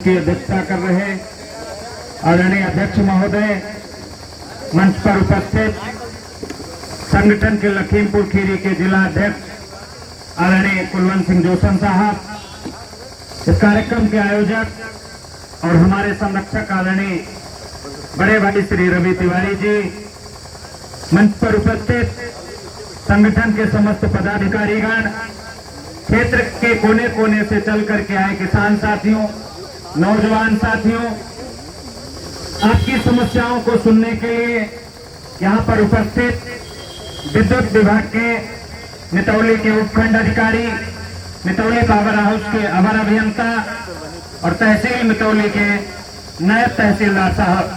की अध्यक्षता कर रहे आदरणीय अध्यक्ष महोदय, मंच पर उपस्थित संगठन के लखीमपुर खीरी के जिला अध्यक्ष आदरणीय कुलवंत सिंह जोशन साहब, इस कार्यक्रम के आयोजक और हमारे संरक्षक आदरणीय बड़े भाई श्री रवि तिवारी जी, मंच पर उपस्थित संगठन के समस्त पदाधिकारीगण, क्षेत्र के कोने कोने से चल करके आए किसान साथियों, नौजवान साथियों, आपकी समस्याओं को सुनने के लिए यहाँ पर उपस्थित विद्युत विभाग के मितौली के उपखंड अधिकारी, मितौली पावर हाउस के अवर अभियंता और तहसील मितौली के नायब तहसीलदार साहब,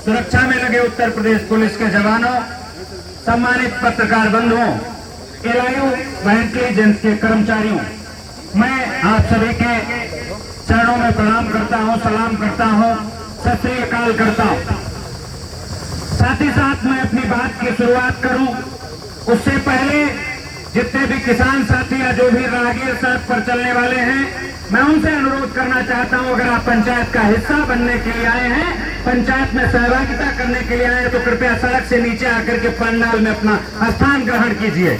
सुरक्षा में लगे उत्तर प्रदेश पुलिस के जवानों, सम्मानित पत्रकार बंधुओं, एलआईयू व इंटेलिजेंस के कर्मचारियों, मैं आप सभी के चरणों में प्रणाम करता हूं, सलाम करता हूं, सत श्री अकाल करता हूं। साथ ही साथ मैं अपनी बात की शुरुआत करूं उससे पहले जितने भी किसान साथी या जो भी राहगीर सड़क पर चलने वाले हैं, मैं उनसे अनुरोध करना चाहता हूं, अगर आप पंचायत का हिस्सा बनने के लिए आए हैं, पंचायत में सहभागिता करने के लिए आए हैं, तो कृपया सड़क से नीचे आकर के पंडाल में अपना स्थान ग्रहण कीजिए।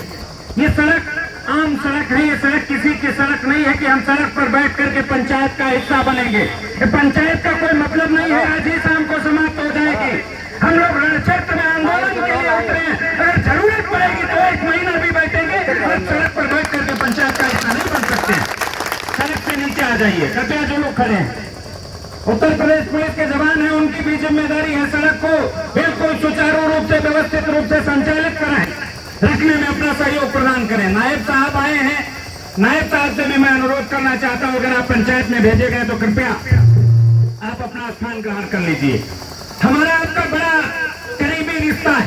ये सड़क आम सड़क है, ये सड़क किसी की सड़क नहीं है कि हम सड़क पर बैठ करके पंचायत का हिस्सा बनेंगे। ये पंचायत का कोई मतलब नहीं है आज ही शाम को समाप्त हो जाएगी। हम लोग रणक्षेत्र में आंदोलन के लिए उतरे हैं, अगर जरूरत पड़ेगी तो 1 महीना भी बैठेंगे, और सड़क पर बैठ करके पंचायत का हिस्सा नहीं बन सकते। सड़क से नीचे आ जाइए कृपया, जो लोग खड़े हैं। उत्तर प्रदेश पुलिस के जवान हैं, उनकी भी जिम्मेदारी है सड़क को बिल्कुल सुचारू रूप से, व्यवस्थित रूप से संचालित कराएं, रखने में अपना सहयोग प्रदान करें। नायब साहब आए हैं, नायब साहब से भी मैं अनुरोध करना चाहता हूं, अगर आप पंचायत में भेजे गए तो कृपया आप अपना स्थान ग्रहण कर लीजिए। हमारा आपका बड़ा करीबी रिश्ता है,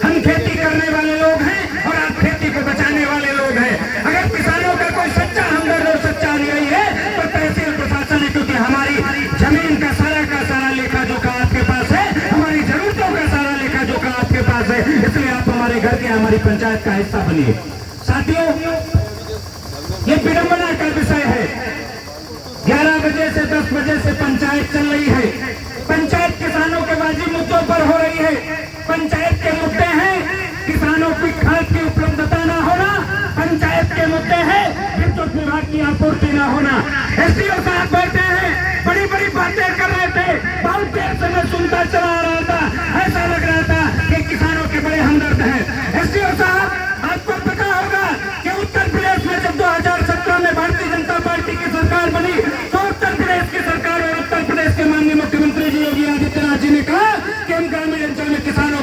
हम खेती करने वाले लोग हैं और आप खेती को बचाने वाले लोग हैं। अगर किसानों का कोई सच्चा हमदर्द और सच्चा अनुयायी है तो तहसील प्रशासन है, क्योंकि हमारी जमीन का सारा लेखा जोखा आपके पास है, हमारी जरूरतों का सारा लेखा जोखा आपके पास है, इसलिए आप हमारे घर के, हमारी पंचायत का हिस्सा बनिए। साथियों, ये विडंबना का विषय है, 11 बजे से 10 बजे से पंचायत चल रही है। पंचायत किसानों के वाजिब मुद्दों पर हो रही है। पंचायत के मुद्दे हैं किसानों की खाद की उपलब्धता न होना, पंचायत के मुद्दे हैं विद्युत विभाग की आपूर्ति न होना। एसडीओ साहब बैठे हैं, बड़ी बड़ी बातें कर रहे थे, बहुत देर से मैं सुनता चला आ रहा था, ऐसा लग रहा था कि किसानों के बड़े हमदर्द हैं। एसडीओ साहब, आपको पता होगा कि उत्तर प्रदेश में जब 2017 में भारतीय जनता पार्टी की सरकार बनी तो उत्तर प्रदेश की सरकार और उत्तर प्रदेश के माननीय मुख्यमंत्री जी योगी आदित्यनाथ जी ने कहा कि हम ग्रामीण अंचल में किसानों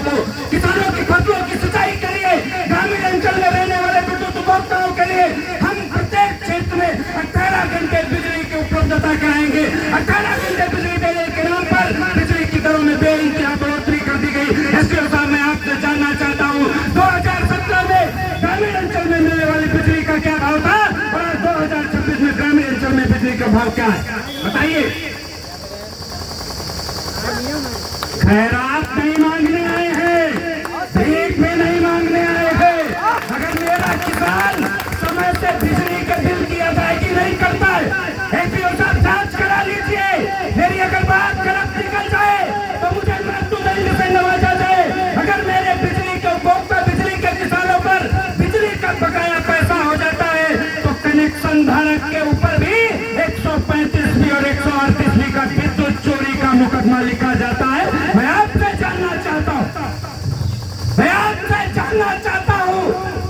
की फसलों की सिंचाई के लिए, ग्रामीण अंचल में रहने वाले विद्युत उपभोक्ताओं के लिए हम प्रत्येक क्षेत्र में 18 घंटे बिजली की उपलब्धता कराएंगे। 18 घंटे बिजली देने के नाम पर बिजली की दरों में बेइंतहा बढ़ोतरी कर दी गई। एसडीओ साहब, मैं आपसे जानना चाहता हूँ, 2017 में ग्रामीण अंचल में मिलने वाली बिजली का क्या भाव था और आज 2026 में ग्रामीण अंचल में बिजली का भाव क्या है, बताइए। खैरात नहीं मांगने आए हैं, भीख भी नहीं मांगने आए हैं। अगर मेरा किसान समय से बिजली के बिल की अदायगी नहीं करता है, एसडीओ साहब जांच करा लीजिए, मेरी अगर बात गलत निकल जाए तो मुझे मृत्युदंड से नवाजा जाए। अगर मेरे बिजली के उपभोक्ता, बिजली के किसानों पर बिजली का बकाया पैसा हो जाता है तो कनेक्शन धारक के ऊपर भी 135 और 138 का विद्युत चोरी का मुकदमा लिखा जाता है। मैं आपसे जानना चाहता हूँ,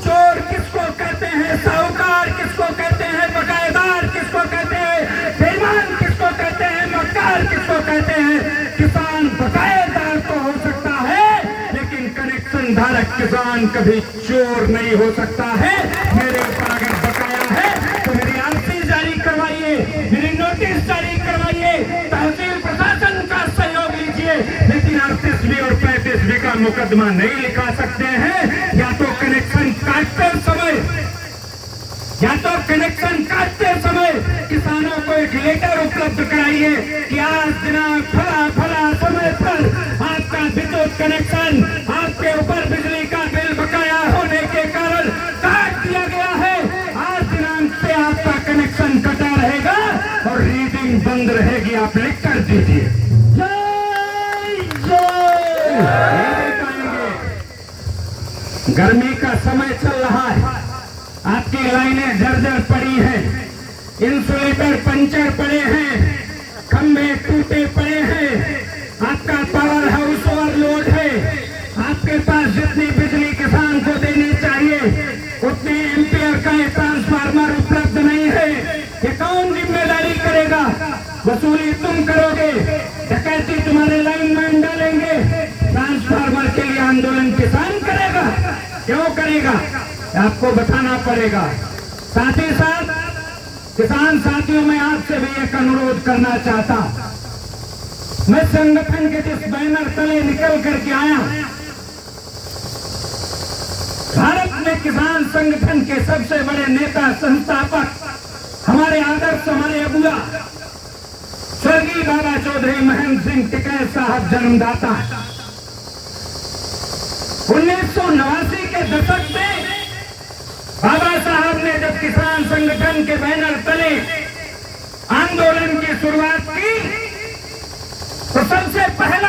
चोर किसको कहते हैं, साहूकार किसको कहते हैं, बकायेदार किसको कहते हैं, बेईमान किसको कहते हैं, मक्कार किसको कहते हैं। किसान बकायेदार तो हो सकता है, लेकिन कनेक्शन धारक किसान कभी चोर नहीं हो सकता है। मेरे ऊपर अगर बकाया है तो मेरी आरसी जारी करवाइए, मेरी नोटिस जारी करवाइए, तहसील प्रशासन का सहयोग लीजिए, लेकिन 38वीं और 35वीं का मुकदमा नहीं लिखा सकते हैं। या तो कनेक्शन काटते समय किसानों को एक लेटर उपलब्ध कराइए कि आज दिनांक फला समय पर आपका विद्युत कनेक्शन, आपके ऊपर बिजली का बिल बकाया होने के कारण काट दिया गया है, आज दिनांक से आपका कनेक्शन कटा रहेगा और रीडिंग बंद रहेगा। जाएगी, आप लिख कर दीजिए। जय जय। नहीं दे पाएंगे। गर्मी का समय चल रहा है, आपकी लाइनें जर्जर पड़ी हैं, इंसुलेटर पंचर पड़े हैं, खंभे टूटे पड़े हैं, आपका पावर हाउस ओवरलोड है, आपके पास जितनी बिजली किसान को देनी चाहिए उतने एम्पियर का ये ट्रांसफार्मर उपलब्ध नहीं है। ये कौन जिम्मेदारी करेगा? वसूली तुम करोगे, डकैती तुम्हारे लाइनमैन डालेंगे, ट्रांसफार्मर के लिए आंदोलन किसान करेगा? क्यों करेगा? आपको बताना पड़ेगा। साथ ही साथ किसान साथियों, मैं आपसे भी एक अनुरोध करना चाहता, मैं संगठन के जिस बैनर तले निकल करके आया, भारत में किसान संगठन के सबसे बड़े नेता संस्थापक हमारे आदर्श, हमारे अबुआ स्वर्गीय बाबा चौधरी महेंद्र सिंह टिकैत साहब जन्मदाता। 1989 के दशक में बाबा साहब ने जब किसान संगठन के बैनर तले आंदोलन की शुरुआत की तो सबसे पहले